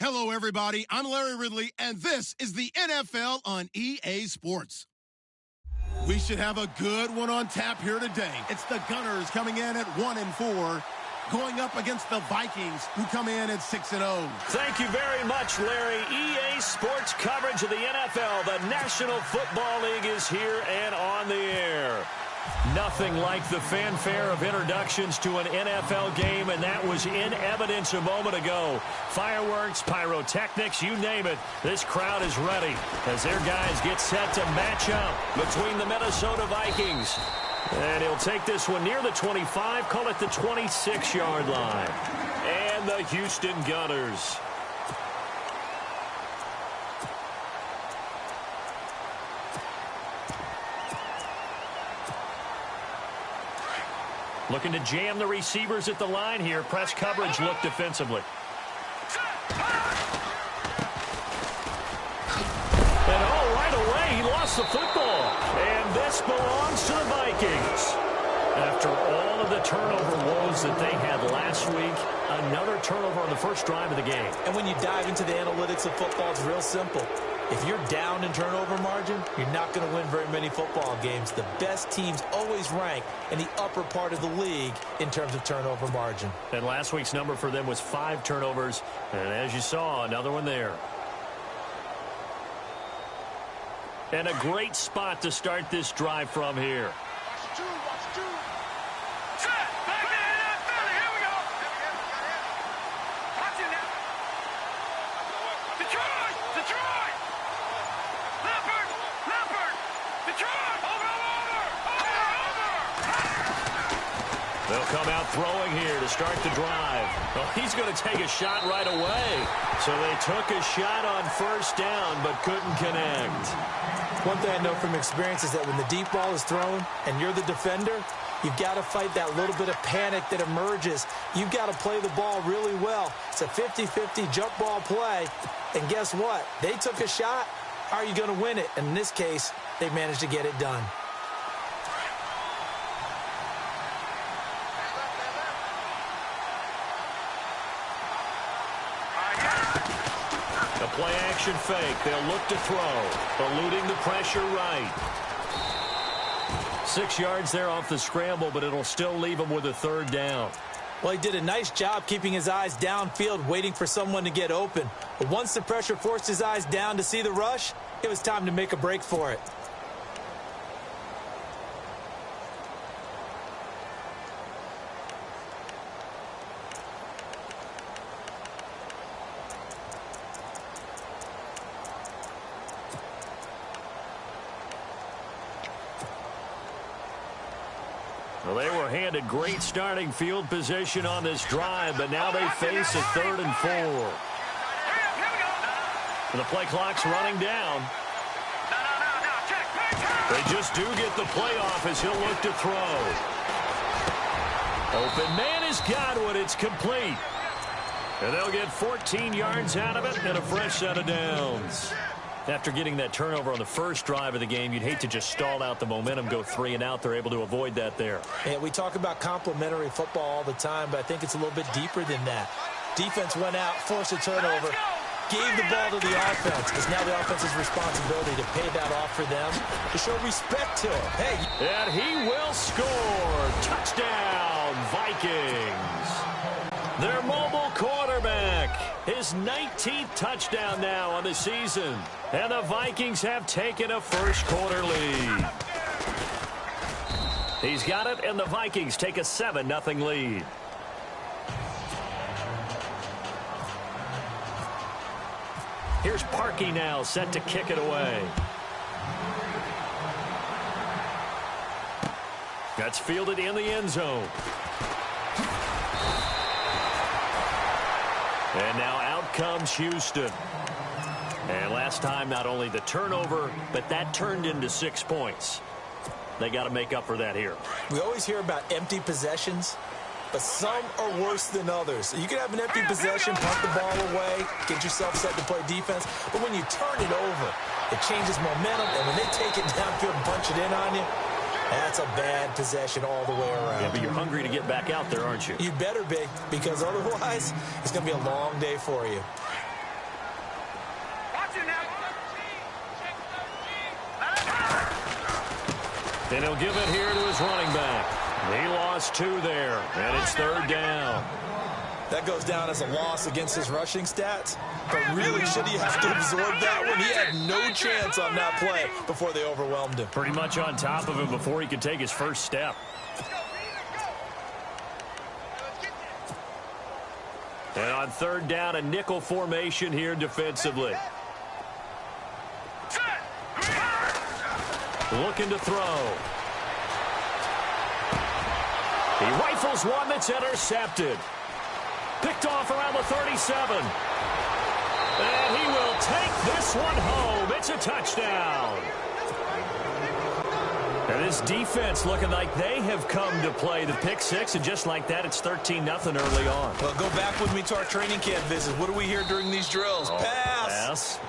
Hello, everybody. I'm Larry Ridley, and this is the NFL on EA Sports. We should have a good one on tap here today. It's the Gunners coming in at 1-4, going up against the Vikings, who come in at 6-0. Thank you very much, Larry. EA Sports coverage of the NFL. The National Football League is here and on the air. Nothing like the fanfare of introductions to an NFL game, and that was in evidence a moment ago. Fireworks, pyrotechnics, you name it. This crowd is ready as their guys get set to match up between the Minnesota Vikings. And he'll take this one near the 25, call it the 26-yard line. And the Houston Gunners. Looking to jam the receivers at the line here. Press coverage look defensively. And right away, he lost the football. And this belongs to the Vikings. After all of the turnover woes that they had last week, another turnover on the first drive of the game. And when you dive into the analytics of football, it's real simple. If you're down in turnover margin, you're not going to win very many football games. The best teams always rank in the upper part of the league in terms of turnover margin. And last week's number for them was 5 turnovers. And as you saw, another one there. And a great spot to start this drive from here. They'll come out throwing here to start the drive. Well, he's going to take a shot right away. So they took a shot on first down but couldn't connect. One thing I know from experience is that when the deep ball is thrown and you're the defender, you've got to fight that little bit of panic that emerges. You've got to play the ball really well. It's a 50-50 jump ball play. And guess what? They took a shot. How are you going to win it? And in this case, they managed to get it done. A play-action fake. They'll look to throw. Eluding the pressure right. 6 yards there off the scramble, but it'll still leave him with a third down. Well, he did a nice job keeping his eyes downfield, waiting for someone to get open. But once the pressure forced his eyes down to see the rush, it was time to make a break for it. Well, they were handed great starting field position on this drive, but now they face a 3rd and 4. And the play clock's running down. They just do get the play off as he'll look to throw. Open man is Godwin. It's complete. And they'll get 14 yards out of it and a fresh set of downs. After getting that turnover on the first drive of the game, you'd hate to just stall out the momentum, go 3 and out. They're able to avoid that there. And we talk about complementary football all the time, but I think it's a little bit deeper than that. Defense went out, forced a turnover, gave the ball to the offense. It's now the offense's responsibility to pay that off for them, to show respect to him. Hey. And he will score. Touchdown, Vikings. Their mobile quarterback, his 19th touchdown now on the season. And the Vikings have taken a first-quarter lead. He's got it, and the Vikings take a 7-0 lead. Here's Parkey now, set to kick it away. That's fielded in the end zone. And now out comes Houston. And last time, not only the turnover, but that turned into 6 points. They got to make up for that here. We always hear about empty possessions, but some are worse than others. You can have an empty possession, punt the ball away, get yourself set to play defense, but when you turn it over, it changes momentum, and when they take it downfield and punch it in on you, that's a bad possession all the way around. Yeah, but you're hungry to get back out there, aren't you? You better be, because otherwise, it's going to be a long day for you. And he'll give it here to his running back. He lost 2 there, and it's 3rd down. That goes down as a loss against his rushing stats. But really, should he have to absorb that one? He had no chance on that play before they overwhelmed him. Pretty much on top of him before he could take his first step. And on 3rd down, a nickel formation here defensively. Looking to throw. He rifles one that's intercepted. Picked off around the 37. And he will take this one home. It's a touchdown. And this defense looking like they have come to play the pick 6, and just like that, it's 13-0 early on. Well, go back with me to our training camp visit. What do we hear during these drills? Pass.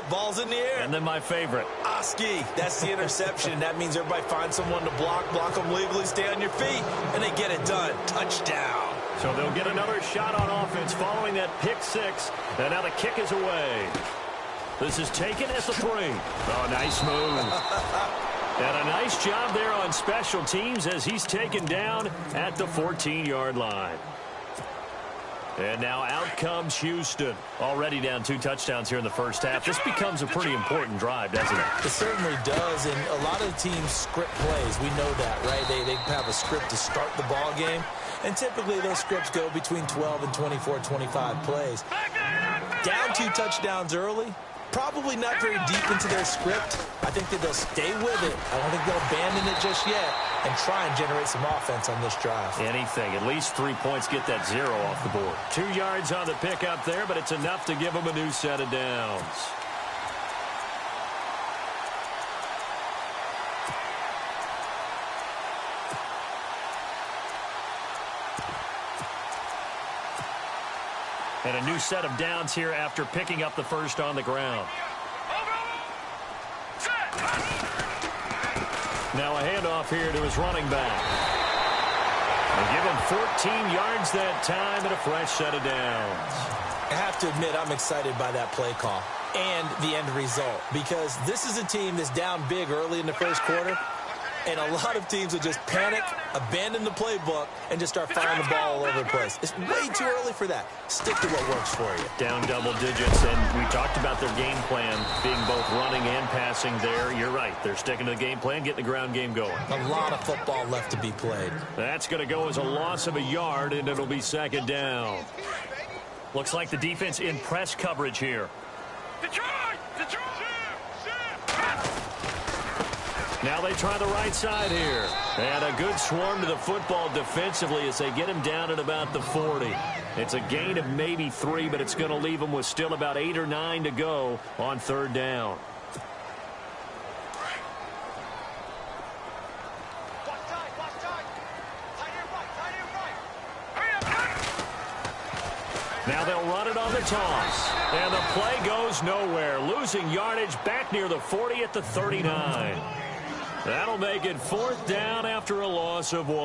Ball's in the air. And then my favorite. Oski. That's the interception. That means everybody finds someone to block them legally, stay on your feet, and they get it done. Touchdown. So they'll get another shot on offense following that pick 6, and now the kick is away. This is taken at the 3. Oh, nice move. And a nice job there on special teams as he's taken down at the 14-yard line. And now out comes Houston. Already down 2 touchdowns here in the first half. This becomes a pretty important drive, doesn't it? It certainly does, and a lot of the teams script plays. We know that, right? They have a script to start the ball game, and typically those scripts go between 12 and 24, 25 plays. Down 2 touchdowns early. Probably not very deep into their script. I think that they'll stay with it. I don't think they'll abandon it just yet and try and generate some offense on this drive. Anything. At least 3 points, get that 0 off the board. 2 yards on the pickup there, but it's enough to give them a new set of downs. And a new set of downs here after picking up the first on the ground. Now a handoff here to his running back. And give him 14 yards that time and a fresh set of downs. I have to admit, I'm excited by that play call and the end result, because this is a team that's down big early in the first quarter, and a lot of teams will just panic, abandon the playbook, and just start firing the ball all over the place. It's way too early for that. Stick to what works for you. Down double digits, and we talked about their game plan being both running and passing there. You're right. They're sticking to the game plan, getting the ground game going. A lot of football left to be played. That's going to go as a loss of a yard, and it'll be 2nd down. Looks like the defense in press coverage here. Now they try the right side here. And a good swarm to the football defensively as they get him down at about the 40. It's a gain of maybe 3, but it's going to leave them with still about 8 or 9 to go on 3rd down. Now they'll run it on the toss. And the play goes nowhere. Losing yardage back near the 40 at the 39. That'll make it 4th down after a loss of 1.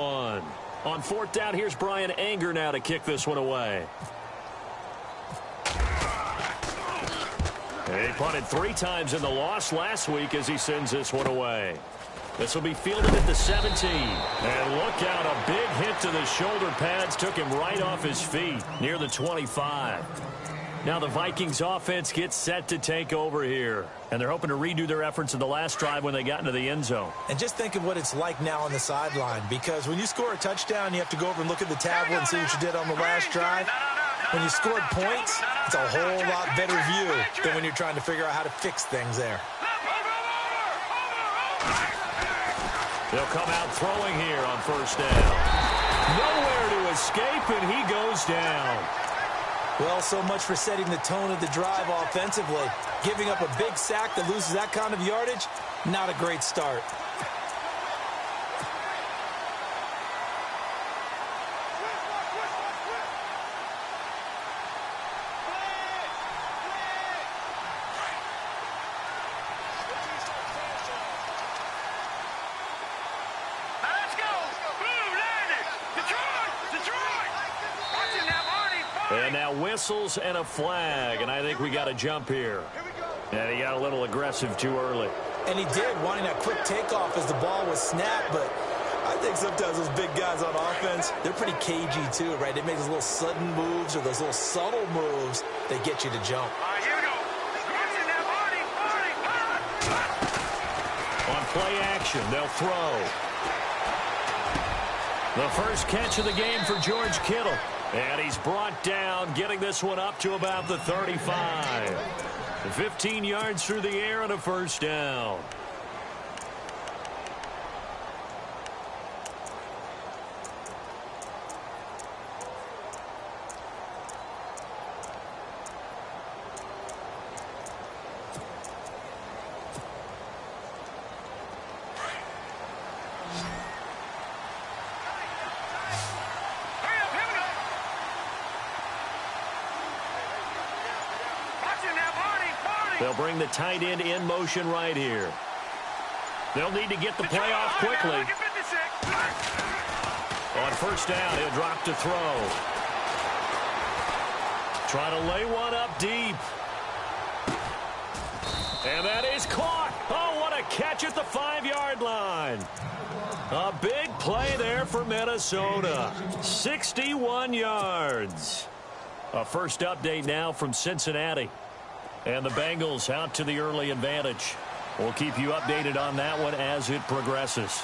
On 4th down, here's Brian Anger now to kick this one away. He punted 3 times in the loss last week as he sends this one away. This will be fielded at the 17. And look out, a big hit to the shoulder pads took him right off his feet near the 25. Now the Vikings offense gets set to take over here. And they're hoping to redo their efforts in the last drive when they got into the end zone. And just think of what it's like now on the sideline, because when you score a touchdown, you have to go over and look at the tablet and see what you did on the last drive. When you scored points, it's a whole lot better view than when you're trying to figure out how to fix things there. They'll come out throwing here on 1st down. Nowhere to escape, and he goes down. Well, so much for setting the tone of the drive offensively. Giving up a big sack that loses that kind of yardage, not a great start. And now whistles and a flag, and I think we got a jump here. And he got a little aggressive too early. And he did, wanting that quick takeoff as the ball was snapped. But I think sometimes those big guys on offense, they're pretty cagey too, right? They make those little sudden moves or those little subtle moves that get you to jump. Here we go. On play action, they'll throw. The first catch of the game for George Kittle. And he's brought down, getting this one up to about the 35. 15 yards through the air and a first down. They'll bring the tight end in motion right here. They'll need to get the play off quickly. On first down, he'll drop to throw. Trying to lay one up deep. And that is caught. Oh, what a catch at the 5-yard line. A big play there for Minnesota. 61 yards. A first update now from Cincinnati. And the Bengals out to the early advantage. We'll keep you updated on that one as it progresses.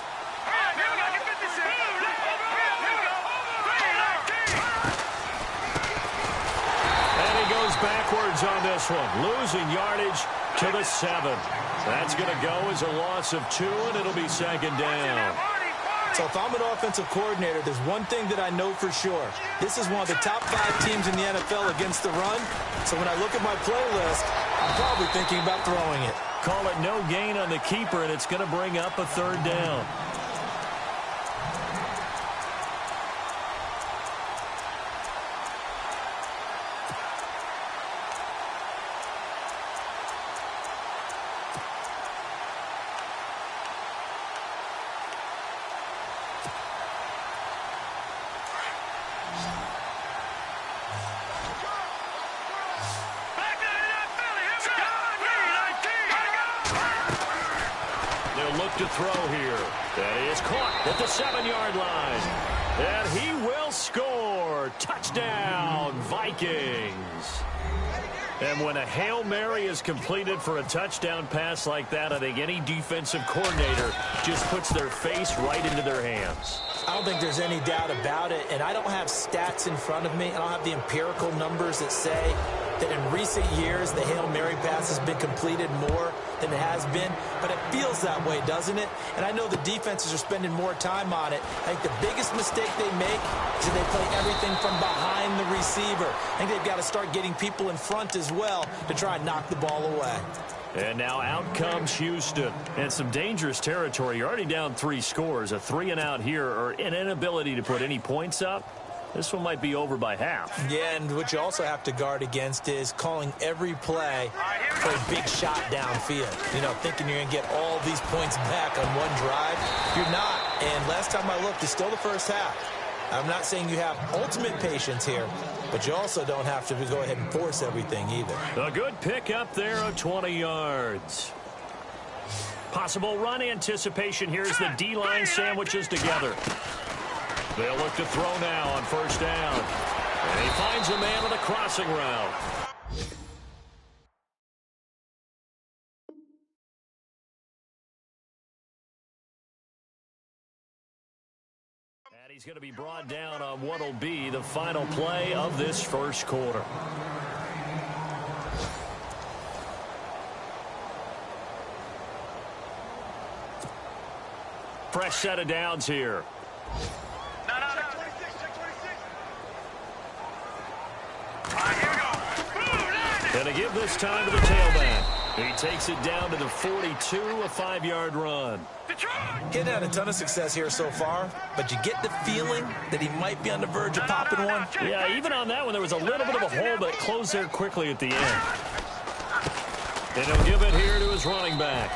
And he goes backwards on this one, losing yardage to the 7. That's going to go as a loss of 2, and it'll be second down. So if I'm an offensive coordinator, there's one thing that I know for sure. This is one of the top 5 teams in the NFL against the run. So when I look at my playlist, I'm probably thinking about throwing it. Call it no gain on the keeper, and it's going to bring up a third down. To throw here. That is caught at the 7-yard line. And he will score. Touchdown, Vikings. And when a Hail Mary is completed for a touchdown pass like that, I think any defensive coordinator just puts their face right into their hands. I don't think there's any doubt about it, and I don't have stats in front of me. I don't have the empirical numbers that say that in recent years the Hail Mary pass has been completed more than it has been, but it feels that way, doesn't it? And I know the defenses are spending more time on it. I think the biggest mistake they make is that they play everything from behind the receiver. I think they've got to start getting people in front as well to try and knock the ball away. And now out comes Houston. And some dangerous territory. You're already down 3 scores. A 3-and-out here, or an inability to put any points up. This one might be over by half. Yeah, and what you also have to guard against is calling every play for a big shot downfield. You know, thinking you're going to get all these points back on one drive. You're not. And last time I looked, it's still the first half. I'm not saying you have ultimate patience here, but you also don't have to go ahead and force everything either. A good pickup there of 20 yards. Possible run anticipation here as the D-line sandwiches together. They'll look to throw now on first down. And he finds a man on a crossing route. And he's going to be brought down on what will be the final play of this first quarter. Fresh set of downs here. And to give this time to the tailback. He takes it down to the 42, a 5-yard run. Getting had a ton of success here so far, but you get the feeling that he might be on the verge of popping one. Yeah, even on that one, there was a little bit of a hole, but it closed there quickly at the end. And he'll give it here to his running back.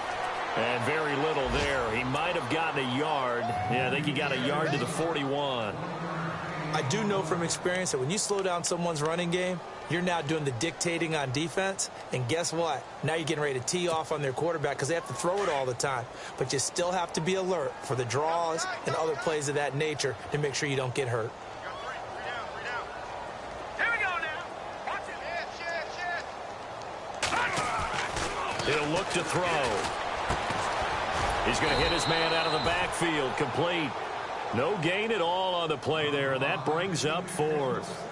And very little there. He might have gotten a yard. Yeah, I think he got a yard to the 41. I do know from experience that when you slow down someone's running game, you're now doing the dictating on defense. And guess what? Now you're getting ready to tee off on their quarterback because they have to throw it all the time. But you still have to be alert for the draws and other plays of that nature to make sure you don't get hurt. He'll look to throw. He's going to hit his man out of the backfield. Complete. No gain at all on the play there. That brings up fourth.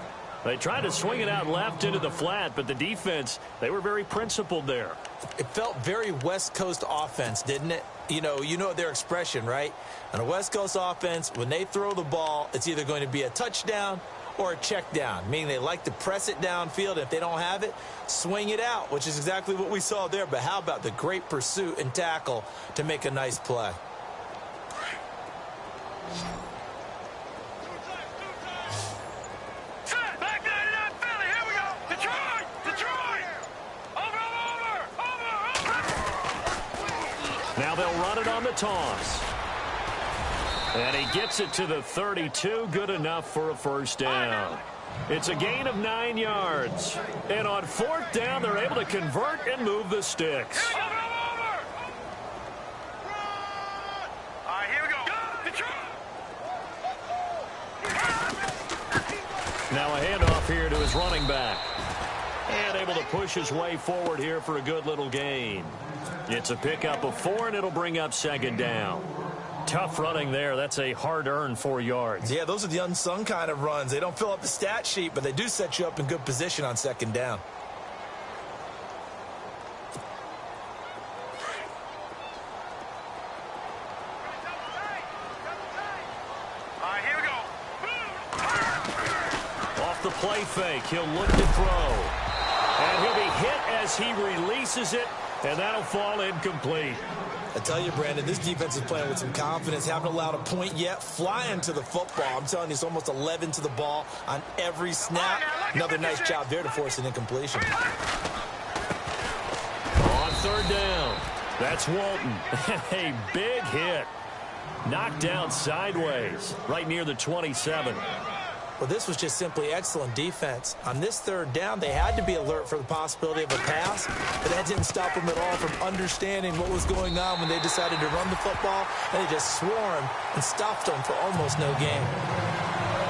They tried to swing it out left into the flat, but the defense, they were very principled there. It felt very West Coast offense, didn't it? You know their expression, right? On a West Coast offense, when they throw the ball, it's either going to be a touchdown or a check down, meaning they like to press it downfield. If they don't have it, swing it out, which is exactly what we saw there. But how about the great pursuit and tackle to make a nice play? Now they'll run it on the toss. And he gets it to the 32, good enough for a first down. It's a gain of 9 yards. And on fourth down, they're able to convert and move the sticks. Now a handoff here to his running back. And able to push his way forward here for a good little gain. It's a pickup of 4, and it'll bring up second down. Tough running there. That's a hard-earned 4 yards. Yeah, those are the unsung kind of runs. They don't fill up the stat sheet, but they do set you up in good position on second down. Off the play fake, he'll look to throw. And he'll be hit as he releases it, and that'll fall incomplete. I tell you, Brandon, this defense is playing with some confidence. Haven't allowed a point yet. Flying to the football. I'm telling you, it's almost 11 to the ball on every snap. Another nice job there to force an incompletion. On third down, that's Walton. A big hit. Knocked down sideways, right near the 27. Well, this was just simply excellent defense. On this third down, they had to be alert for the possibility of a pass, but that didn't stop them at all from understanding what was going on when they decided to run the football, and they just swarmed and stopped them for almost no gain.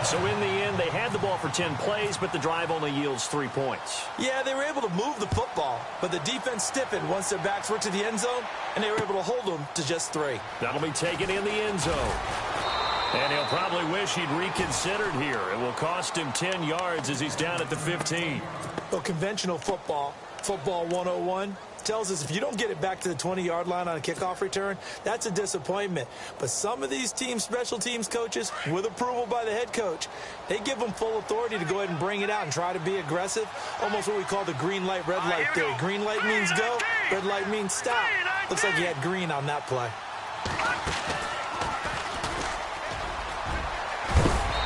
So in the end, they had the ball for 10 plays, but the drive only yields 3 points. Yeah, they were able to move the football, but the defense stiffened once their backs were to the end zone, and they were able to hold them to just 3. That'll be taken in the end zone. And he'll probably wish he'd reconsidered here. It will cost him 10 yards as he's down at the 15. Well, conventional football 101, tells us if you don't get it back to the 20-yard line on a kickoff return, that's a disappointment. But some of these teams, special teams coaches, with approval by the head coach, they give them full authority to go ahead and bring it out and try to be aggressive. Almost what we call the green light, red light theory. Green light means go, red light means stop. Looks like he had green on that play.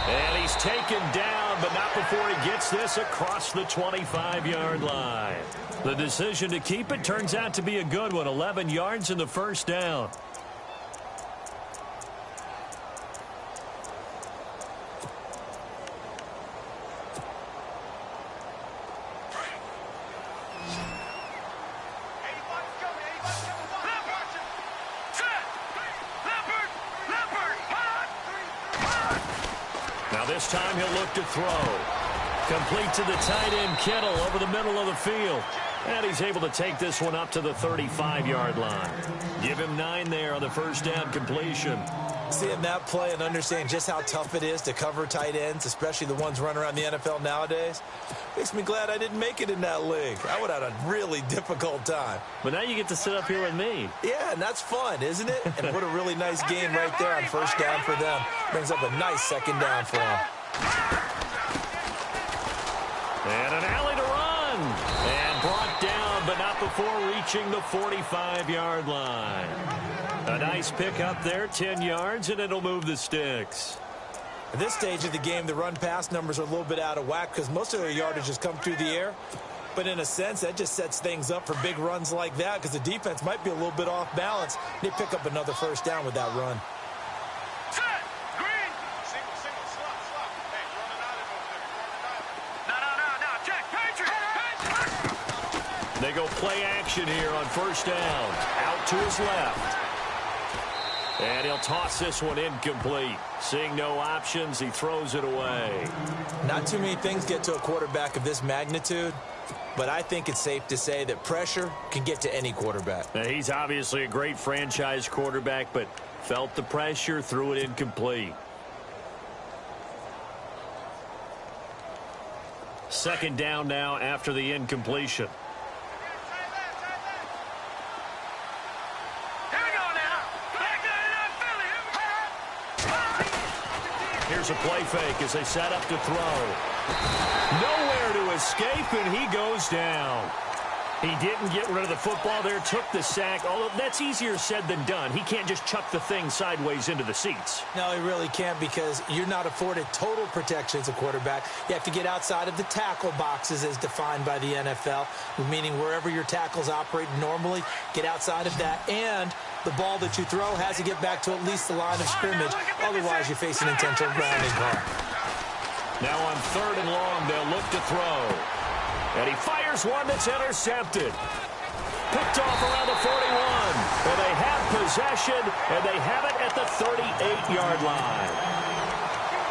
And he's taken down, but not before he gets this across the 25-yard line. The decision to keep it turns out to be a good one. 11 yards in the first down. Now this time he'll look to throw. Complete to the tight end, Kittle, over the middle of the field. And he's able to take this one up to the 35-yard line. Give him 9 there on the first down completion. Seeing that play and understanding just how tough it is to cover tight ends, especially the ones running around the NFL nowadays, makes me glad I didn't make it in that league. I would have had a really difficult time. But now you get to sit up here with me. Yeah, and that's fun, isn't it? And what a really nice game right there on first down for them. Brings up a nice second down for them. And an alley to run. And brought down, but not before reaching the 45-yard line. A nice pickup there, 10 yards, and it'll move the sticks. At this stage of the game, the run-pass numbers are a little bit out of whack because most of their yardage has come through the air. But in a sense, that just sets things up for big runs like that because the defense might be a little bit off balance. They pick up another first down with that run. They go play action here on first down. Out to his left. And he'll toss this one incomplete. Seeing no options, he throws it away. Not too many things get to a quarterback of this magnitude, but I think it's safe to say that pressure can get to any quarterback. Now, he's obviously a great franchise quarterback, but felt the pressure, threw it incomplete. Second down now after the incompletion. Here's a play fake as they set up to throw. Nowhere to escape, and he goes down. He didn't get rid of the football there, took the sack. Although that's easier said than done. He can't just chuck the thing sideways into the seats. No, he really can't, because you're not afforded total protection as a quarterback. You have to get outside of the tackle boxes as defined by the NFL, meaning wherever your tackles operate normally, get outside of that. And the ball that you throw has to get back to at least the line of scrimmage. Otherwise, you face an intentional grounding call. Now on 3rd and long, they'll look to throw. And he fires one that's intercepted. Picked off around the 41. And they have possession, and they have it at the 38-yard line.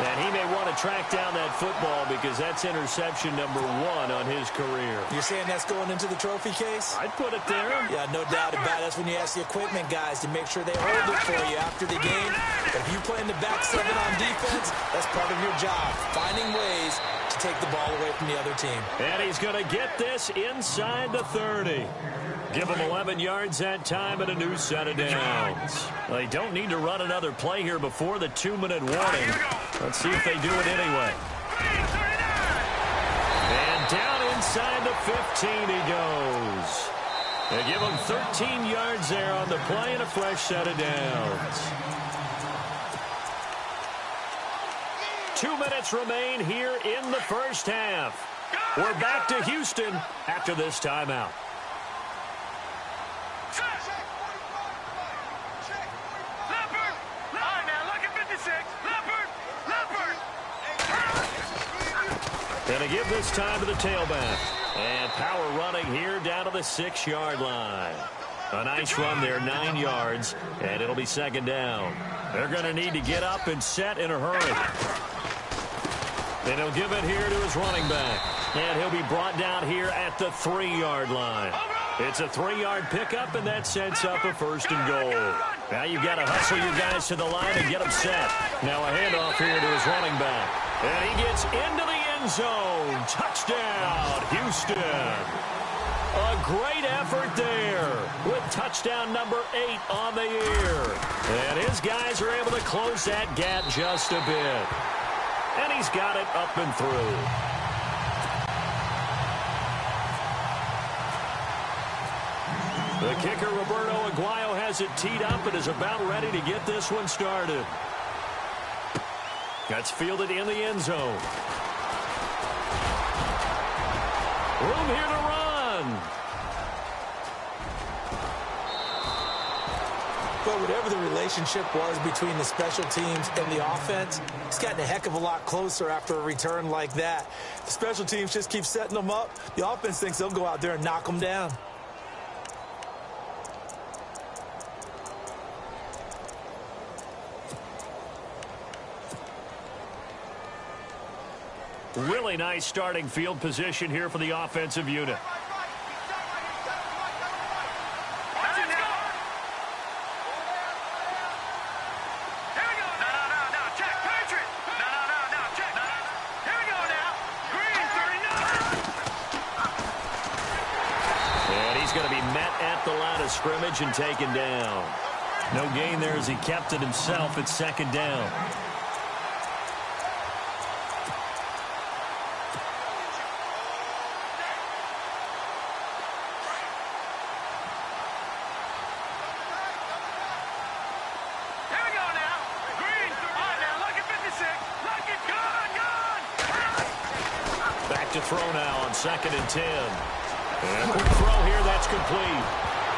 And he may want to track down that football because that's interception number 1 on his career. You're saying that's going into the trophy case? I'd put it there. Yeah, no doubt about it. That's when you ask the equipment guys to make sure they hold it for you after the game. But if you play in the back 7 on defense, that's part of your job, finding ways to take the ball away from the other team. And he's going to get this inside the 30. Give him 11 yards that time and a new set of downs. They don't need to run another play here before the 2-minute warning. Let's see if they do it anyway. And down inside the 15 he goes. They give him 13 yards there on the play and a fresh set of downs. 2 minutes remain here in the first half. We're back to Houston after this timeout. Going to give this time to the tailback. And power running here down to the 6-yard line. A nice run there, 9 yards, and it'll be second down. They're going to need to get up and set in a hurry. And he'll give it here to his running back. And he'll be brought down here at the 3-yard line. It's a 3-yard pickup, and that sets up a 1st and goal. Now you've got to hustle your guys to the line and get them set. Now a handoff here to his running back. And he gets into the end zone. Touchdown, Houston. A great effort there with touchdown number 8 on the year. And his guys are able to close that gap just a bit. And he's got it up and through. The kicker, Roberto Aguayo, has it teed up and is about ready to get this one started. That's fielded in the end zone. Room here to run. But whatever the relationship was between the special teams and the offense, it's gotten a heck of a lot closer after a return like that. The special teams just keep setting them up. The offense thinks they'll go out there and knock them down. Really nice starting field position here for the offensive unit. And he's going to be met at the line of scrimmage and taken down. No gain there as he kept it himself at second down. To throw now on 2nd and 10. And quick throw here, that's complete.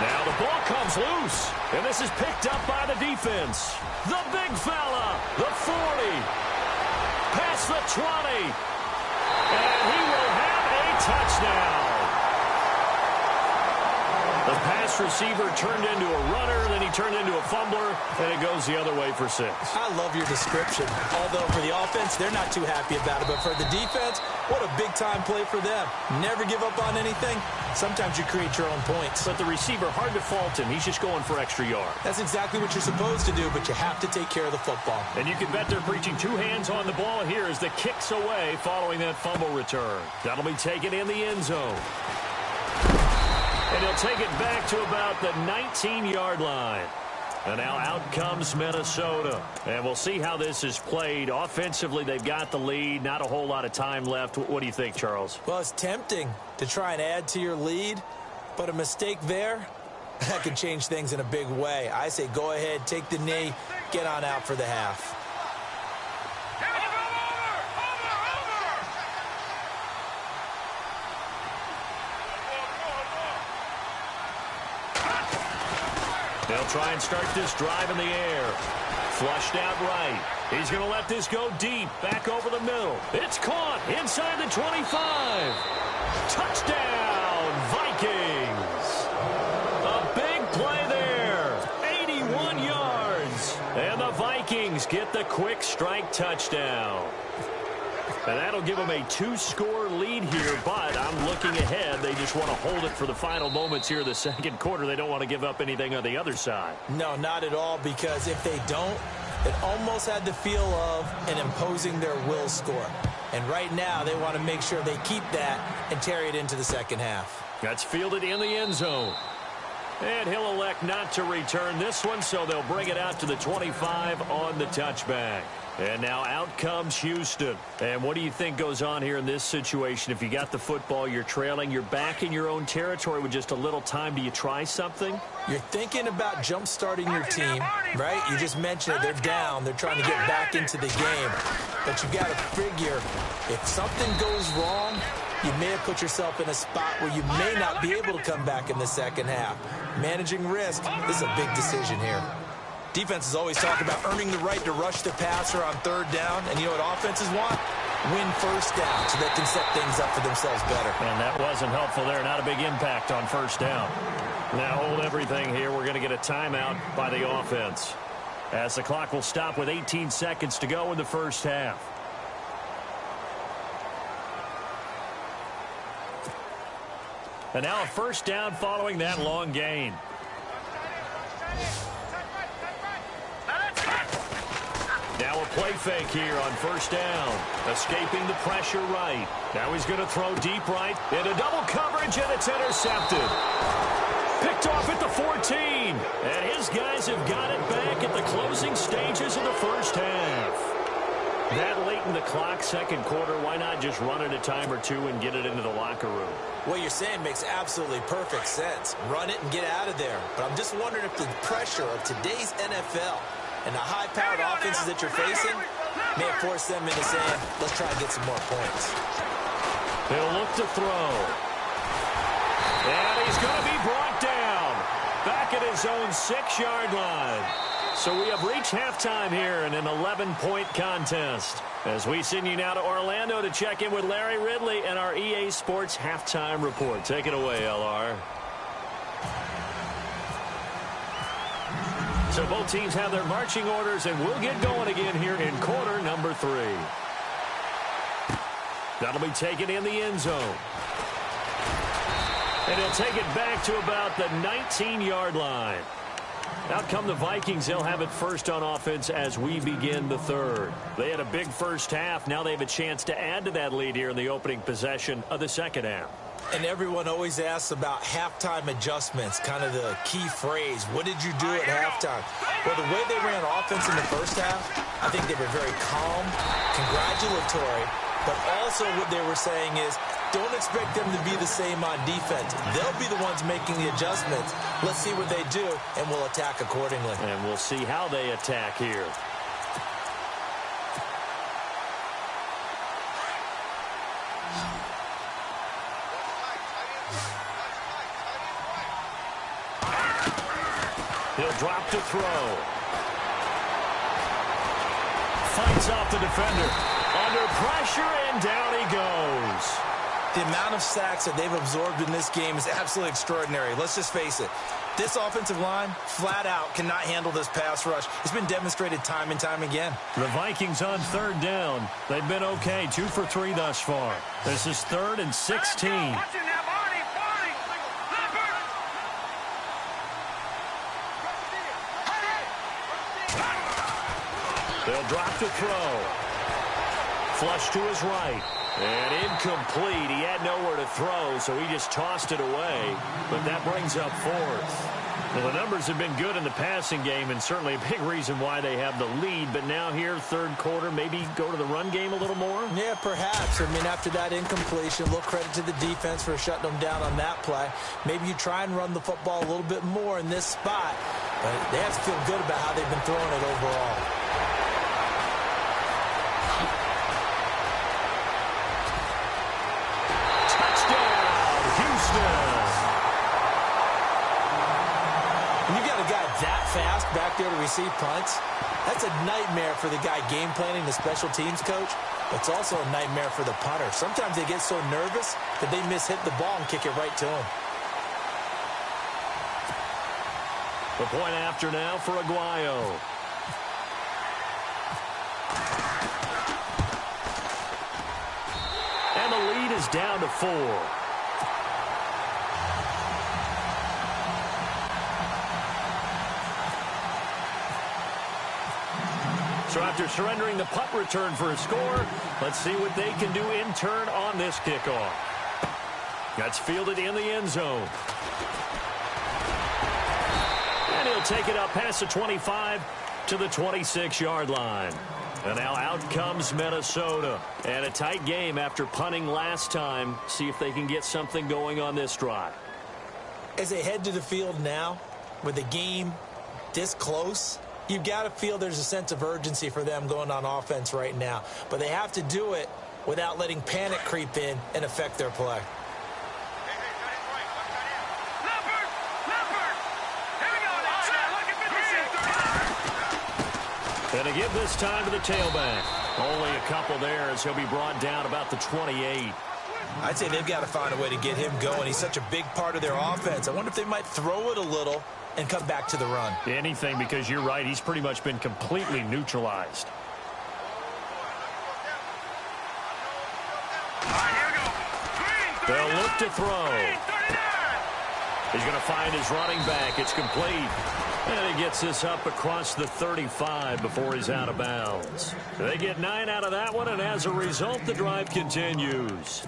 Now the ball comes loose, and this is picked up by the defense. The big fella, the 40, past the 20, and he will have a touchdown. The pass receiver turned into a runner, then he turned into a fumbler, and it goes the other way for 6. I love your description. Although for the offense, they're not too happy about it. But for the defense, what a big-time play for them. Never give up on anything. Sometimes you create your own points. But the receiver, hard to fault him. He's just going for extra yards. That's exactly what you're supposed to do, but you have to take care of the football. And you can bet they're preaching 2 hands on the ball here as the kick's away following that fumble return. That'll be taken in the end zone. And he'll take it back to about the 19-yard line. And now out comes Minnesota. And we'll see how this is played. Offensively, they've got the lead. Not a whole lot of time left. What do you think, Charles? Well, it's tempting to try and add to your lead, but a mistake there, that can change things in a big way. I say go ahead, take the knee, get on out for the half. They'll try and start this drive in the air. Flushed out right. He's going to let this go deep. Back over the middle. It's caught inside the 25. Touchdown, Vikings. A big play there. 81 yards. And the Vikings get the quick strike touchdown. And that'll give them a 2-score lead here, but I'm looking ahead. They just want to hold it for the final moments here of the second quarter. They don't want to give up anything on the other side. No, not at all, because if they don't, it almost had the feel of an imposing their will score. And right now, they want to make sure they keep that and carry it into the second half. That's fielded in the end zone. And he'll elect not to return this one, so they'll bring it out to the 25 on the touchback. And now out comes Houston. And what do you think goes on here in this situation? If you got the football, you're trailing, you're back in your own territory with just a little time. Do you try something? You're thinking about jump-starting your team, right? You just mentioned it. They're down. They're trying to get back into the game. But you got to figure if something goes wrong, you may have put yourself in a spot where you may not be able to come back in the second half. Managing risk, this is a big decision here. Defenses always talk about earning the right to rush the passer on third down. And you know what offenses want? Win first down so they can set things up for themselves better. And that wasn't helpful there. Not a big impact on first down. Now hold everything here. We're going to get a timeout by the offense, as the clock will stop with 18 seconds to go in the first half. And now a first down following that long gain. Now a play fake here on first down. Escaping the pressure right. Now he's going to throw deep right into double coverage, and it's intercepted. Picked off at the 14. And his guys have got it back at the closing stages of the first half. That late in the clock, second quarter, why not just run it a time or two and get it into the locker room? What you're saying makes absolutely perfect sense. Run it and get out of there. But I'm just wondering if the pressure of today's NFL and the high-powered offenses that you're facing may have forced them into saying, let's try and get some more points. He'll look to throw. And he's going to be brought down back at his own 6-yard line. So we have reached halftime here in an 11-point contest. As we send you now to Orlando to check in with Larry Ridley and our EA Sports Halftime Report. Take it away, LR. So both teams have their marching orders, and we'll get going again here in quarter number 3. That'll be taken in the end zone. And he'll take it back to about the 19-yard line. Out come the Vikings. They'll have it first on offense as we begin the third. They had a big first half. Now they have a chance to add to that lead here in the opening possession of the second half. And everyone always asks about halftime adjustments, kind of the key phrase. What did you do at halftime? Well, the way they ran offense in the first half, I think they were very calm, congratulatory, but also what they were saying is, don't expect them to be the same on defense. They'll be the ones making the adjustments. Let's see what they do, and we'll attack accordingly. And we'll see how they attack here. He'll drop to throw. Fights off the defender. Under pressure, and down he goes. The amount of sacks that they've absorbed in this game is absolutely extraordinary. Let's just face it. This offensive line, flat out, cannot handle this pass rush. It's been demonstrated time and time again. The Vikings on third down. They've been okay, 2 for 3 thus far. This is 3rd and 16. They'll drop to throw. Flush to his right. And incomplete. He had nowhere to throw, so he just tossed it away. But that brings up 4th. Well, the numbers have been good in the passing game, and certainly a big reason why they have the lead. But now here, third quarter, maybe go to the run game a little more? Yeah, perhaps. I mean, after that incompletion, a little credit to the defense for shutting them down on that play. Maybe you try and run the football a little bit more in this spot. But they have to feel good about how they've been throwing it overall. When you got a guy that fast back there to receive punts, that's a nightmare for the guy game planning, the special teams coach. But it's also a nightmare for the punter. Sometimes they get so nervous that they miss-hit the ball and kick it right to him. The point after now for Aguayo. And the lead is down to 4. So after surrendering the punt return for a score, let's see what they can do in turn on this kickoff. That's fielded in the end zone. And he'll take it up past the 25 to the 26-yard line. And now out comes Minnesota. And a tight game after punting last time. See if they can get something going on this drive. As they head to the field now, with the game this close, you've got to feel there's a sense of urgency for them going on offense right now. But they have to do it without letting panic creep in and affect their play. And to give this time to the tailback. Only a couple there as he'll be brought down about the 28. I'd say they've got to find a way to get him going. He's such a big part of their offense. I wonder if they might throw it a little and come back to the run. Anything, because you're right. He's pretty much been completely neutralized. They'll look to throw. He's going to find his running back. It's complete. And he gets this up across the 35 before he's out of bounds. They get 9 out of that one, and as a result, the drive continues.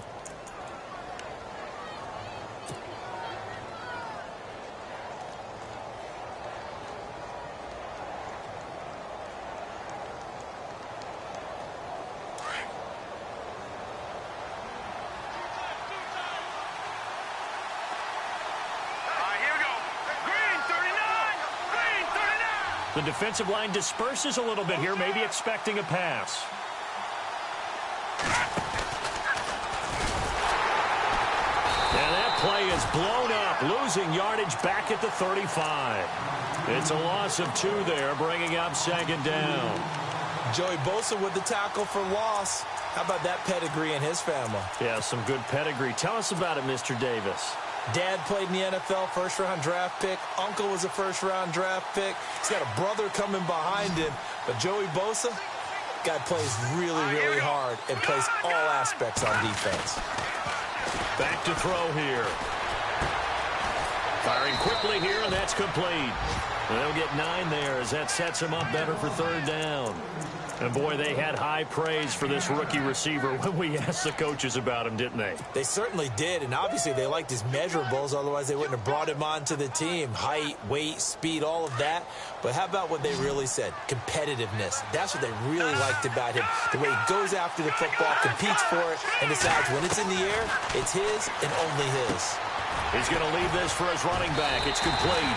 The defensive line disperses a little bit here, maybe expecting a pass. And that play is blown up, losing yardage back at the 35. It's a loss of 2 there, bringing up 2nd down. Joey Bosa with the tackle for loss. How about that pedigree in his family? Yeah, some good pedigree. Tell us about it, Mr. Davis. Dad played in the NFL, first-round draft pick. Uncle was a first-round draft pick. He's got a brother coming behind him. But Joey Bosa, guy plays really, really hard and plays all aspects on defense. Back to throw here. Firing quickly here, and that's complete. And they'll get 9 there as that sets him up better for 3rd down. And, boy, they had high praise for this rookie receiver when we asked the coaches about him, didn't they? They certainly did, and obviously they liked his measurables. Otherwise, they wouldn't have brought him onto the team. Height, weight, speed, all of that. But how about what they really said? Competitiveness. That's what they really liked about him. The way he goes after the football, competes for it, and decides when it's in the air, it's his and only his. He's going to leave this for his running back. It's complete.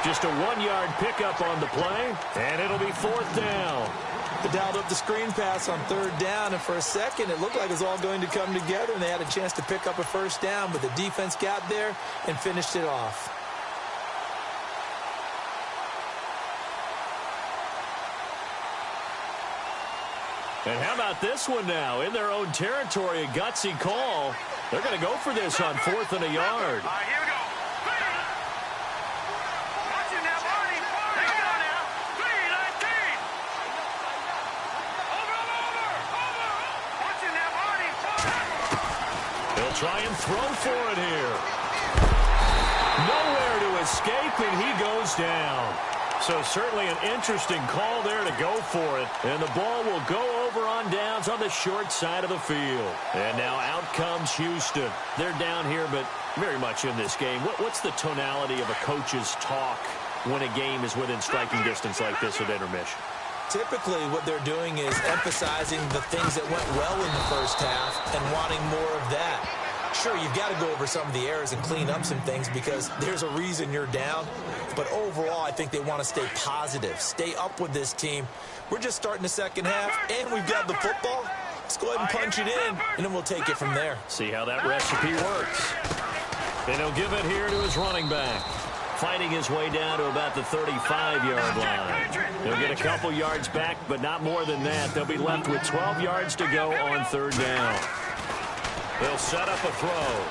Just a 1-yard pickup on the play, and it'll be 4th down. They dialed up the screen pass on 3rd down, and for a second it looked like it was all going to come together, and they had a chance to pick up a 1st down, but the defense got there and finished it off. And how about this one now? In their own territory, a gutsy call. They're going to go for this on 4th and a yard. All right, here we go. Watch it now, Barney. Here we go now. 3-19. Over. Watch it now, Barney. They'll try and throw for it here. Nowhere to escape, and he goes down. So certainly an interesting call there to go for it. And the ball will go over on downs on the short side of the field. And now out comes Houston. They're down here, but very much in this game. What's the tonality of a coach's talk when a game is within striking distance like this at intermission? Typically, what they're doing is emphasizing the things that went well in the first half and wanting more of that. Sure, you've got to go over some of the errors and clean up some things because there's a reason you're down. But overall, I think they want to stay positive, stay up with this team. We're just starting the second half, and we've got the football. Let's go ahead and punch it in, and then we'll take it from there. See how that recipe works. And he'll give it here to his running back. Fighting his way down to about the 35-yard line. He'll get a couple yards back, but not more than that. They'll be left with 12 yards to go on 3rd down. They'll set up a throw.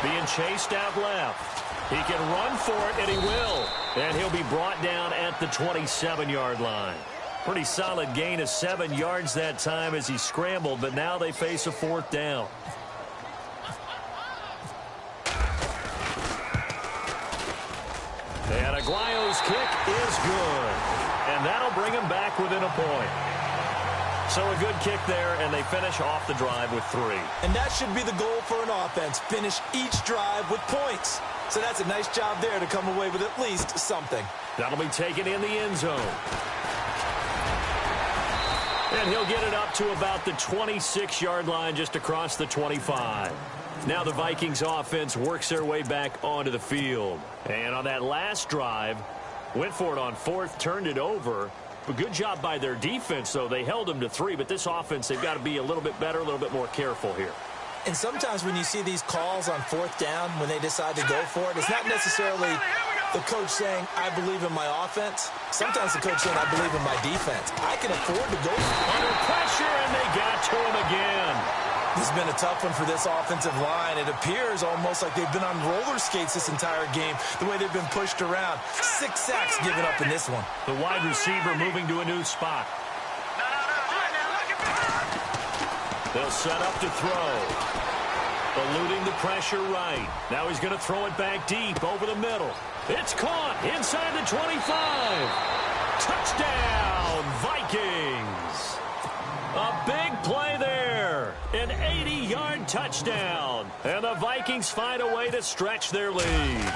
Being chased out left. He can run for it, and he will. And he'll be brought down at the 27-yard line. Pretty solid gain of 7 yards that time as he scrambled, but now they face a 4th down. And Aguayo's kick is good. And that'll bring him back within a point. So a good kick there, and they finish off the drive with 3. And that should be the goal for an offense, finish each drive with points. So that's a nice job there to come away with at least something. That'll be taken in the end zone. And he'll get it up to about the 26-yard line just across the 25. Now the Vikings offense works their way back onto the field. And on that last drive, went for it on 4th, turned it over. But good job by their defense, though. They held them to 3, but this offense, they've got to be a little bit better, a little bit more careful here. And sometimes when you see these calls on 4th down, when they decide to go for it, it's not necessarily the coach saying, I believe in my offense. Sometimes the coach saying, I believe in my defense. I can afford to go under pressure, and they got to him again. This has been a tough one for this offensive line. It appears almost like they've been on roller skates this entire game, the way they've been pushed around. 6 sacks given up in this one. The wide receiver moving to a new spot. They'll set up to throw. Eluding the pressure right. Now he's going to throw it back deep over the middle. It's caught inside the 25. Touchdown, Vikings. A big play there. An 80-yard touchdown. And the Vikings find a way to stretch their lead.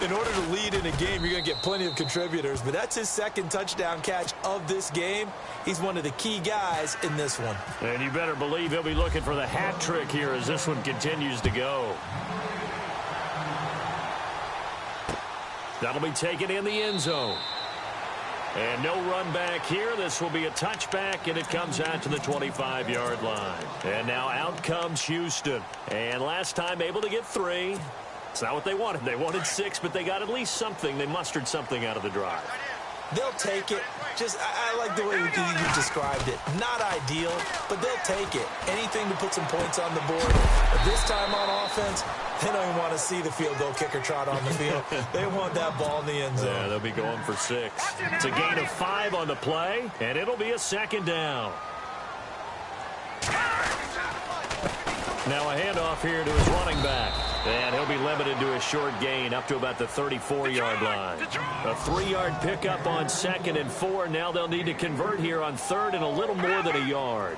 In order to lead in a game, you're going to get plenty of contributors, but that's his 2nd touchdown catch of this game. He's one of the key guys in this one. And you better believe he'll be looking for the hat trick here as this one continues to go. That'll be taken in the end zone. And no run back here. This will be a touchback, and it comes out to the 25-yard line. And now out comes Houston. And last time able to get 3. It's not what they wanted. They wanted 6, but they got at least something. They mustered something out of the drive. They'll take it. I like the way you described it. Not ideal, but they'll take it. Anything to put some points on the board. But this time on offense, they don't even want to see the field goal kicker trot on the field. They want that ball in the end zone. Yeah, they'll be going for 6. It's a gain of 5 on the play, and it'll be a 2nd down. Now a handoff here to his running back. And he'll be limited to a short gain up to about the 34-yard line. A 3-yard pickup on 2nd and 4. Now they'll need to convert here on 3rd and a little more than a yard.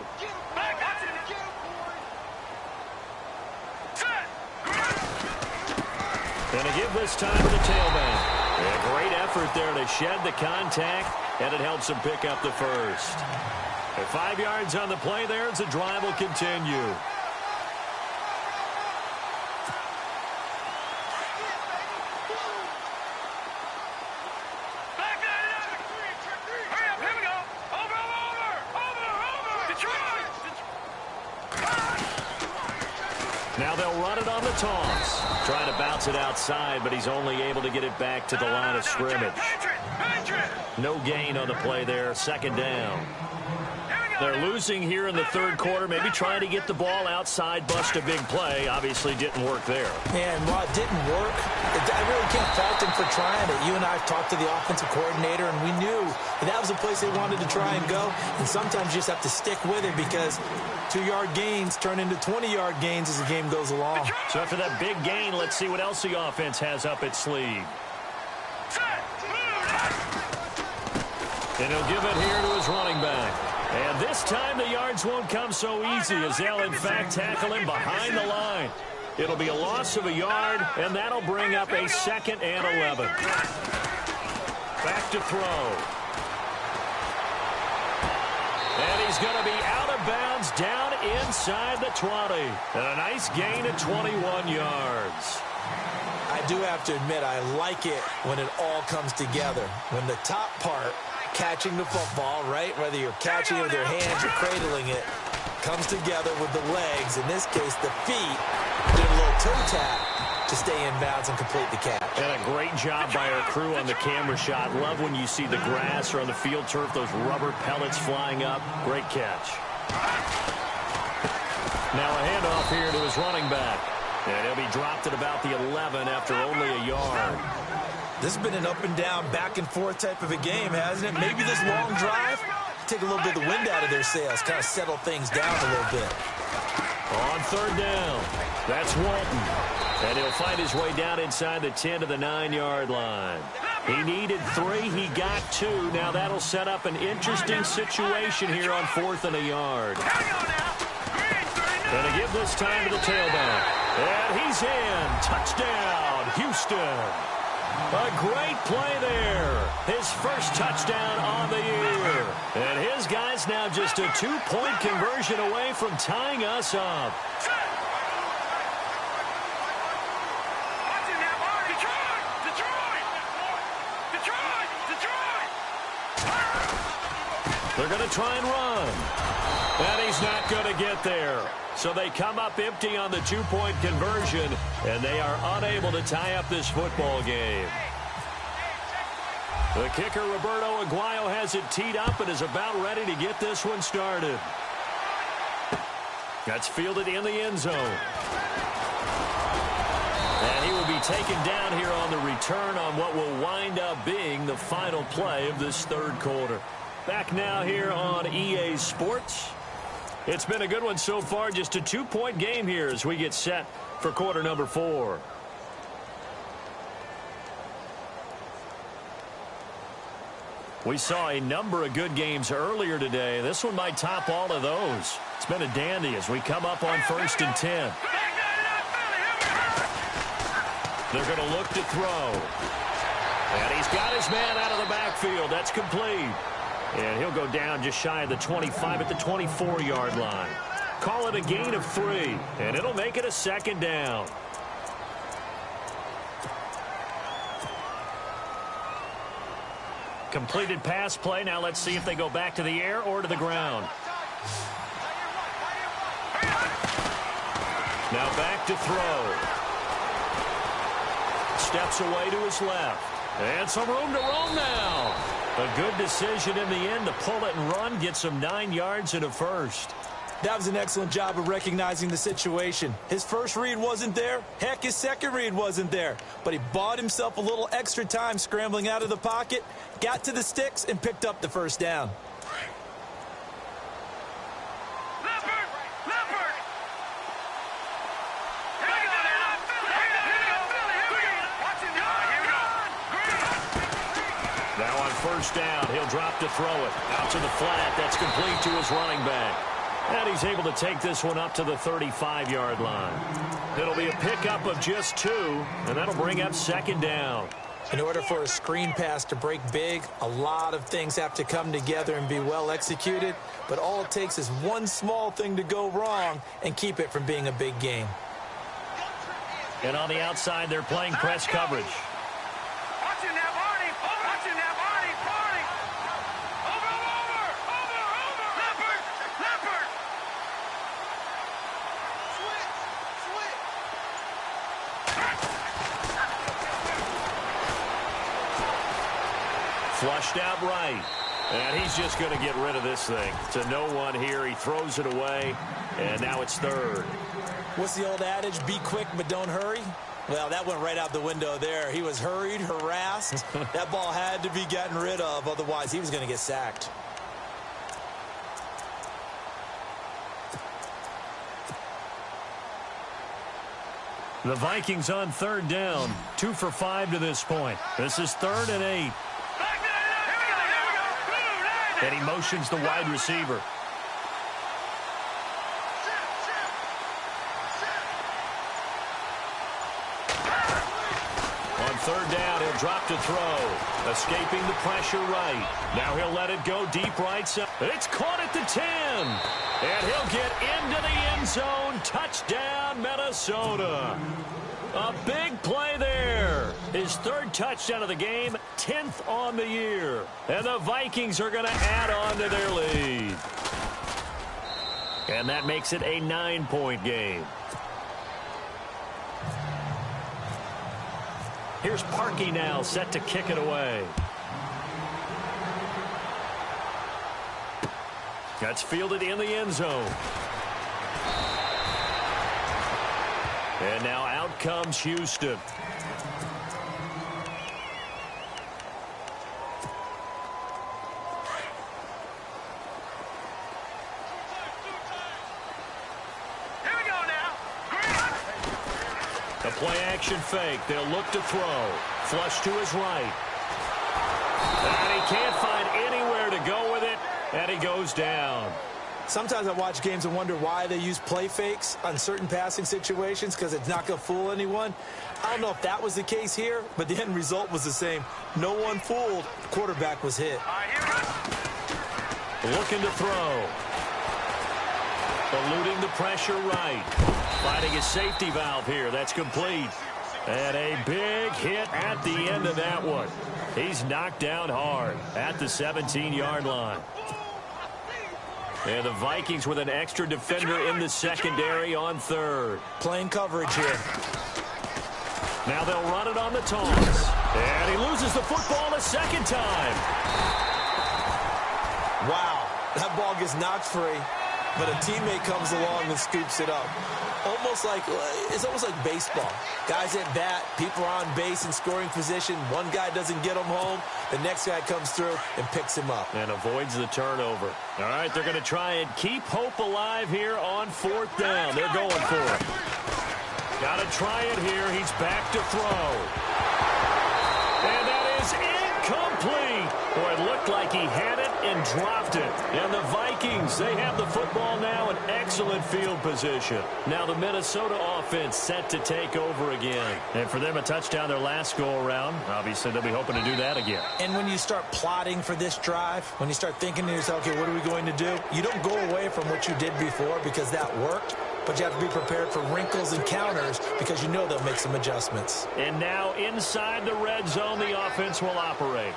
And a give this time to the tailback. A great effort there to shed the contact, and it helps him pick up the first. At 5 yards on the play there as the drive will continue. Now they'll run it on the toss. Trying to bounce it outside, but he's only able to get it back to the line of scrimmage. No gain on the play there. 2nd down. They're losing here in the third quarter, maybe trying to get the ball outside, bust a big play. Obviously didn't work there. And while it didn't work, I really can't fault him for trying it. You and I have talked to the offensive coordinator, and we knew that was a place they wanted to try and go. And sometimes you just have to stick with it because 2-yard gains turn into 20-yard gains as the game goes along. So after that big gain, let's see what else the offense has up its sleeve. And he'll give it here to his running back. And this time the yards won't come so easy as they'll, in fact, tackle him behind the line. It'll be a loss of a yard, and that'll bring up a 2nd and 11. Back to throw. And he's going to be out of bounds down inside the 20. And a nice gain at 21 yards. I do have to admit, I like it when it all comes together. When the top part, catching the football, right? Whether you're catching it with your hands or cradling it, comes together with the legs. In this case, the feet, doing a little toe tap to stay in bounds and complete the catch. And a great job by our crew on the camera shot. Love when you see the grass or on the field turf, those rubber pellets flying up. Great catch. Now a handoff here to his running back. And he'll be dropped at about the 11 after only a yard. This has been an up and down, back and forth type of a game, hasn't it? Maybe this long drive, take a little bit of the wind out of their sails, kind of settle things down a little bit. On third down, that's Walton. And he'll find his way down inside the 10 to the 9-yard line. He needed 3, he got 2. Now that'll set up an interesting situation here on 4th and a yard. Going to give this time to the tailback. And he's in. Touchdown, Houston. A great play there. His first touchdown on the year. And his guy's now just a 2-point conversion away from tying us up. They're going to try and run. And he's not going to get there. So they come up empty on the 2-point conversion, and they are unable to tie up this football game. The kicker, Roberto Aguayo, has it teed up and is about ready to get this one started. That's fielded in the end zone. And he will be taken down here on the return on what will wind up being the final play of this third quarter. Back now here on EA Sports. It's been a good one so far. Just a 2-point game here as we get set for quarter number 4. We saw a number of good games earlier today. This one might top all of those. It's been a dandy as we come up on 1st and 10. They're going to look to throw. And he's got his man out of the backfield. That's complete. And he'll go down just shy of the 25 at the 24-yard line. Call it a gain of 3, and it'll make it a 2nd down. Completed pass play. Now let's see if they go back to the air or to the ground. Now back to throw. Steps away to his left. And some room to roam now. A good decision in the end to pull it and run, get some 9 yards and a first. That was an excellent job of recognizing the situation. His first read wasn't there. Heck, his second read wasn't there. But he bought himself a little extra time scrambling out of the pocket, got to the sticks, and picked up the first down. Now on first down, he'll drop to throw it. Out to the flat. That's complete to his running back. And he's able to take this one up to the 35-yard line. It'll be a pickup of just 2, and that'll bring up 2nd down. In order for a screen pass to break big, a lot of things have to come together and be well executed. But all it takes is one small thing to go wrong and keep it from being a big game. And on the outside, they're playing press coverage. Flushed out right. And he's just going to get rid of this thing. It's a no-1 here. He throws it away, and now it's third. What's the old adage? Be quick, but don't hurry. Well, that went right out the window there. He was hurried, harassed. That ball had to be gotten rid of. Otherwise, he was going to get sacked. The Vikings on third down. 2 for 5 to this point. This is 3rd and 8. And he motions the wide receiver. On third down, he'll drop to throw. Escaping the pressure right. Now he'll let it go deep right side. It's caught at the 10. And he'll get into the end zone. Touchdown, Minnesota. A big play there. His 3rd touchdown of the game, 10th on the year. And the Vikings are going to add on to their lead. And that makes it a 9-point game. Here's Parkey now, set to kick it away. That's fielded in the end zone. And now out comes Houston. Here we go now. The play-action fake. They'll look to throw. Flush to his right. And he can't find anywhere to go with it, and he goes down. Sometimes I watch games and wonder why they use play fakes on certain passing situations, because it's not going to fool anyone. I don't know if that was the case here, but the end result was the same. No one fooled. The quarterback was hit. Looking to throw. Eluding the pressure right. Finding his safety valve here. That's complete. And a big hit at the end of that one. He's knocked down hard at the 17-yard line. And the Vikings with an extra defender in the secondary on third. Playing coverage here. Now they'll run it on the toss. And he loses the football a second time. Wow. That ball gets knocked free, but a teammate comes along and scoops it up. It's almost like baseball. Guys at bat, people are on base in scoring position. One guy doesn't get him home. The next guy comes through and picks him up. And avoids the turnover. All right, they're going to try and keep hope alive here on 4th down. They're going for it. Got to try it here. He's back to throw. And that is incomplete. Boy, it looked like he had it and dropped it. And the Vikings, they have the football now in excellent field position. Now the Minnesota offense set to take over again. And for them, a touchdown their last go-around. Obviously, they'll be hoping to do that again. And when you start plotting for this drive, when you start thinking to yourself, okay, what are we going to do? You don't go away from what you did before because that worked. But you have to be prepared for wrinkles and counters because you know they'll make some adjustments. And now inside the red zone, the offense will operate.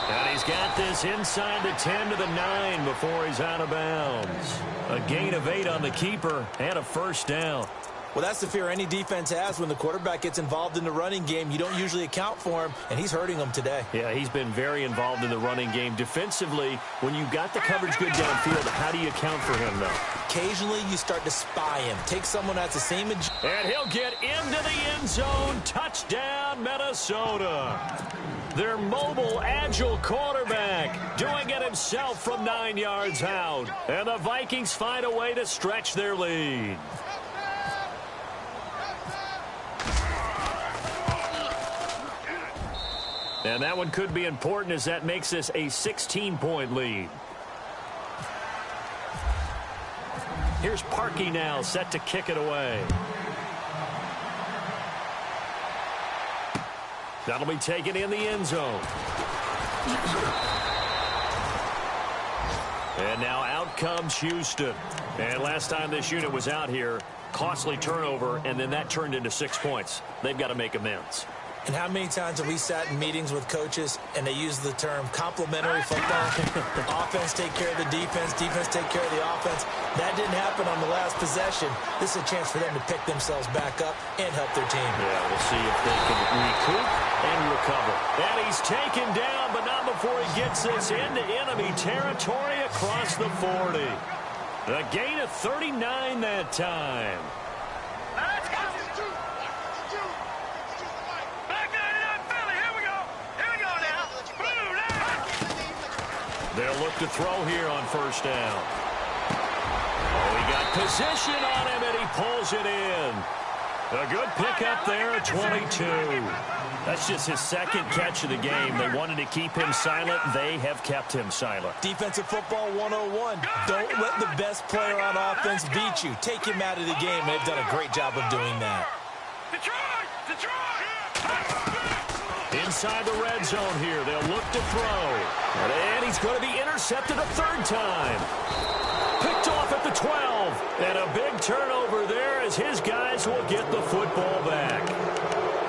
And he's got this inside the 10 to the 9 before he's out of bounds. A gain of 8 on the keeper and a first down. Well, that's the fear any defense has when the quarterback gets involved in the running game. You don't usually account for him, and he's hurting them today. Yeah, he's been very involved in the running game. Defensively, when you got the coverage good downfield, how do you account for him, though? Occasionally, you start to spy him. Take someone that's the same. And he'll get into the end zone. Touchdown, Minnesota. Their mobile, agile quarterback doing it himself from 9 yards out. And the Vikings find a way to stretch their lead. And that one could be important as that makes this a 16-point lead. Here's Parkey now, set to kick it away. That'll be taken in the end zone. And now out comes Houston. And last time this unit was out here, costly turnover, and then that turned into 6 points. They've got to make amends. And how many times have we sat in meetings with coaches and they use the term complementary football? Offense take care of the defense, defense take care of the offense. That didn't happen on the last possession. This is a chance for them to pick themselves back up and help their team. Yeah, we'll see if they can recoup and recover. And he's taken down, but not before he gets this into enemy territory across the 40. A gain of 39 that time. Let's go. Back 99 Philly. Here we go. Here we go now. Blue now. They'll look to throw here on first down. Oh, he got position on him, and he pulls it in. A good pickup there at 22. That's just his second catch of the game. They wanted to keep him silent. They have kept him silent. Defensive football 101. Don't let the best player on offense beat you. Take him out of the game. They've done a great job of doing that. Detroit! Inside the red zone here. They'll look to throw. And he's going to be intercepted a third time. Picked off at the 12. And a big turnover there as his guys will get the football back.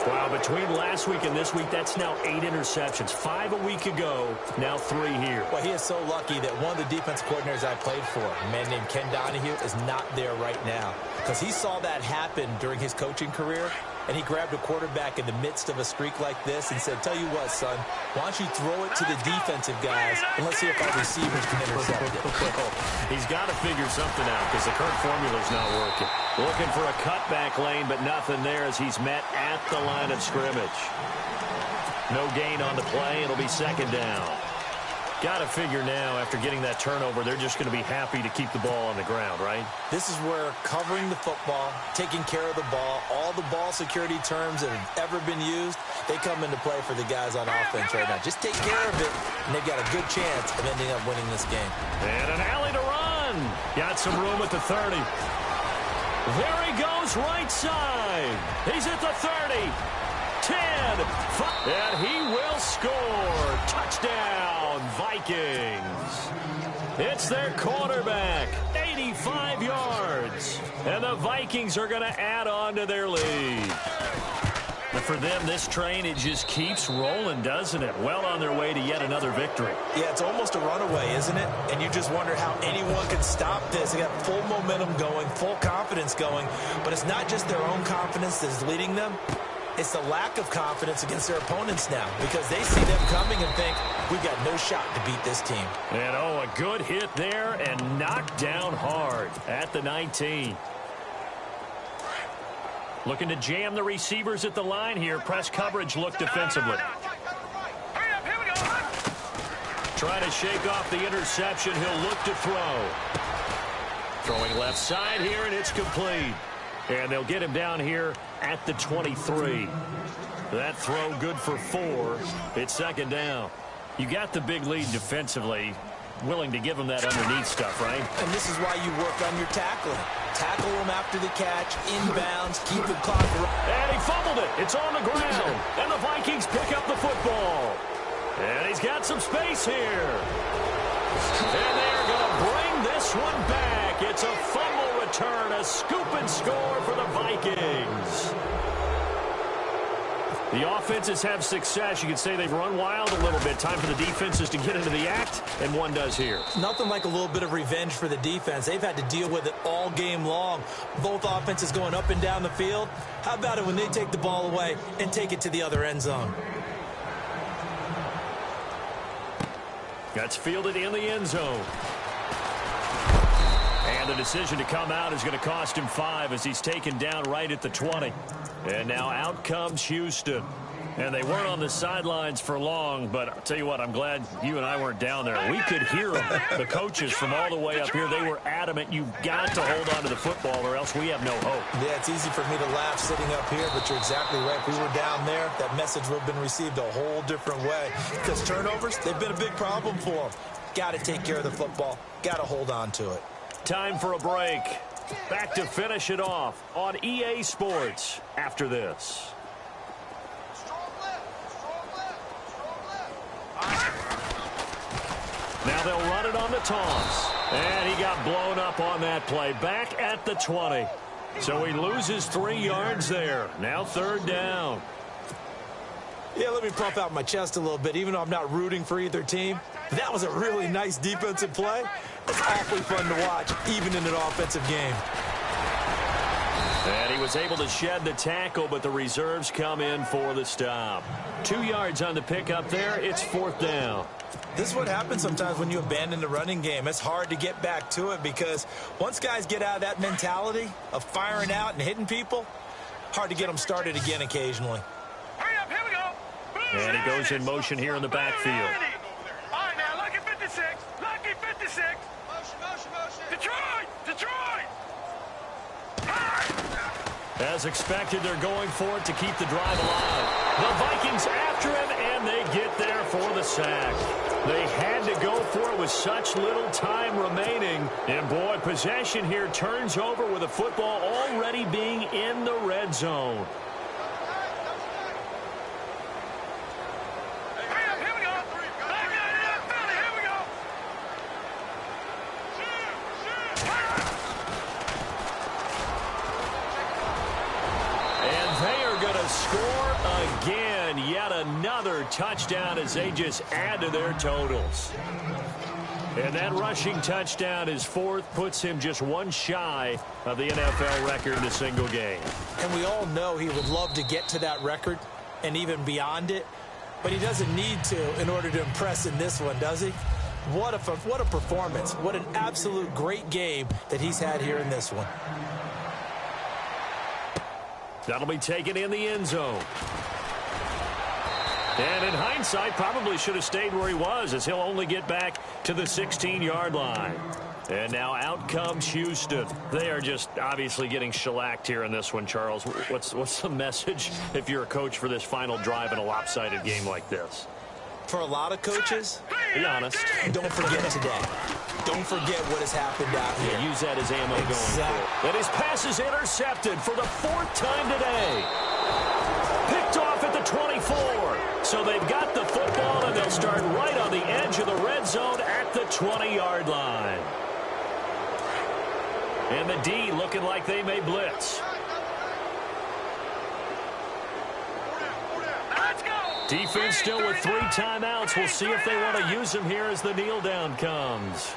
Wow, between last week and this week, that's now 8 interceptions. 5 a week ago, now 3 here. Well, he is so lucky that one of the defense coordinators I played for, a man named Ken Donahue, is not there right now. Because he saw that happen during his coaching career, and he grabbed a quarterback in the midst of a streak like this and said, tell you what, son, why don't you throw it to the defensive guys, and let's see if our receivers can intercept it. He's got to figure something out because the current formula's not working. Looking for a cutback lane, but nothing there as he's met at the line of scrimmage. No gain on the play. It'll be second down. Got to figure now, after getting that turnover, they're just going to be happy to keep the ball on the ground, right? This is where covering the football, taking care of the ball, all the ball security terms that have ever been used, they come into play for the guys on offense right now. Just take care of it, and they've got a good chance of ending up winning this game. And an alley to run. Got some room at the 30. There he goes, right side. He's at the 30. 10. And he will score. Touchdown, Vikings. It's their quarterback. 85 yards. And the Vikings are going to add on to their lead. And for them, this train, it just keeps rolling, doesn't it? Well on their way to yet another victory. Yeah, it's almost a runaway, isn't it? And you just wonder how anyone could stop this. They got full momentum going, full confidence going. But it's not just their own confidence that's leading them. It's the lack of confidence against their opponents now because they see them coming and think, we've got no shot to beat this team. And, oh, a good hit there and knocked down hard at the 19. Looking to jam the receivers at the line here. Press coverage look defensively. Hurry up, here we go. Trying to shake off the interception. He'll look to throw. Throwing left side here, and it's complete. And they'll get him down here at the 23. That throw good for 4. It's second down. You got the big lead defensively. Willing to give him that underneath stuff, right? And this is why you work on your tackling. Tackle him after the catch, inbounds, keep the clock running. And he fumbled it. It's on the ground. And the Vikings pick up the football. And he's got some space here. And they're going to bring this one back. It's a fumble return, a scoop and score for the Vikings. The offenses have success. You could say they've run wild a little bit. Time for the defenses to get into the act, and one does here. Nothing like a little bit of revenge for the defense. They've had to deal with it all game long. Both offenses going up and down the field. How about it when they take the ball away and take it to the other end zone? That's fielded in the end zone. And the decision to come out is going to cost him 5 as he's taken down right at the 20. And now out comes Houston. And they weren't on the sidelines for long, but I'll tell you what, I'm glad you and I weren't down there. We could hear them. The coaches from all the way up here, they were adamant. You've got to hold on to the football or else we have no hope. Yeah, it's easy for me to laugh sitting up here, but you're exactly right. If we were down there, that message would have been received a whole different way. Because turnovers, they've been a big problem for them. Got to take care of the football. Got to hold on to it. Time for a break. Back to finish it off on EA Sports after this. Now they'll run it on the toss. And he got blown up on that play. Back at the 20. So he loses 3 yards there. Now third down. Yeah, let me puff out my chest a little bit, even though I'm not rooting for either team. That was a really nice defensive play. It's awfully fun to watch, even in an offensive game. And he was able to shed the tackle, but the reserves come in for the stop. 2 yards on the pickup there. It's 4th down. This is what happens sometimes when you abandon the running game. It's hard to get back to it because once guys get out of that mentality of firing out and hitting people, hard to get them started again occasionally. Hurry up, here we go. And he goes in motion here in the backfield. All right, now, lucky 56. Lucky 56. Motion. Detroit! As expected, they're going for it to keep the drive alive. The Vikings after him, and they get there for the sack. They had to go for it with such little time remaining. And, boy, possession here turns over with the football already being in the red zone. Hurry up, here we go. Back in, Philly, here we go. And they are going to score again. Yet another touchdown as they just add to their totals. And that rushing touchdown is 4th, puts him just one shy of the NFL record in a single game. And we all know he would love to get to that record and even beyond it, but he doesn't need to in order to impress in this one, does he? What a performance. What an absolute great game that he's had here in this one. That'll be taken in the end zone. And in hindsight, probably should have stayed where he was, as he'll only get back to the 16-yard line. And now out comes Houston. They are just obviously getting shellacked here in this one, Charles. What's the message if you're a coach for this final drive in a lopsided game like this? For a lot of coaches, be honest, don't forget today. Don't forget what has happened out here. Yeah, use that as ammo going forward. And his pass is intercepted for the 4th time today. Picked off at the 24. So they've got the football, and they'll start right on the edge of the red zone at the 20-yard line. And the D looking like they may blitz. Let's go. Defense still with 3 timeouts. We'll see if they want to use them here as the kneel down comes.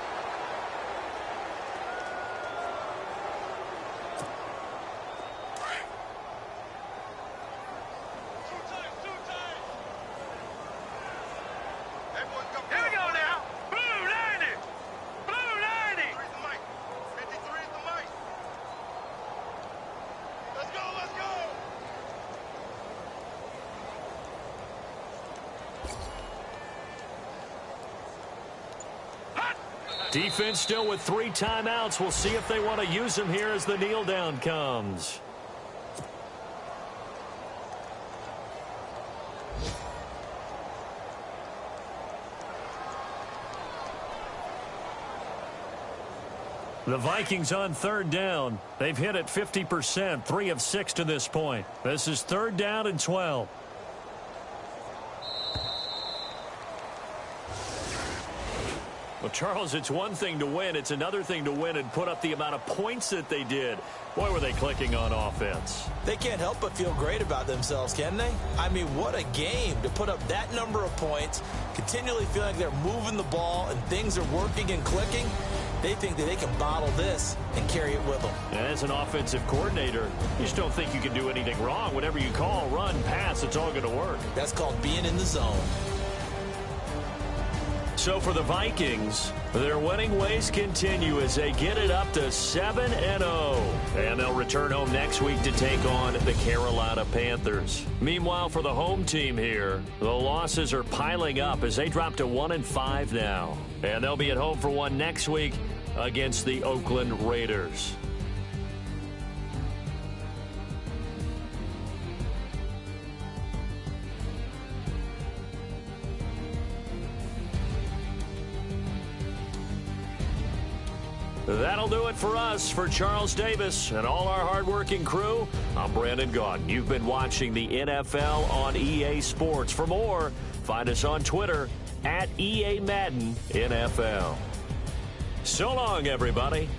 Here we go now. Blue 90. Blue 90. 53 is the mic. Let's go. Defense still with 3 timeouts. We'll see if they want to use them here as the kneel down comes. The Vikings on 3rd down. They've hit it 50%, 3 of 6 to this point. This is 3rd down and 12. Well, Charles, it's one thing to win. It's another thing to win and put up the amount of points that they did. Boy, were they clicking on offense. They can't help but feel great about themselves, can they? I mean, what a game to put up that number of points, continually feeling like they're moving the ball and things are working and clicking. They think that they can bottle this and carry it with them. And as an offensive coordinator, you just don't think you can do anything wrong. Whatever you call, run, pass, it's all going to work. That's called being in the zone. So for the Vikings, their winning ways continue as they get it up to 7-0. And they'll return home next week to take on the Carolina Panthers. Meanwhile, for the home team here, the losses are piling up as they drop to 1-5 now. And they'll be at home for one next week against the Oakland Raiders. That'll do it for us. For Charles Davis and all our hardworking crew, I'm Brandon Gaudin. You've been watching the NFL on EA Sports. For more, find us on Twitter @EA Madden NFL. So long, everybody.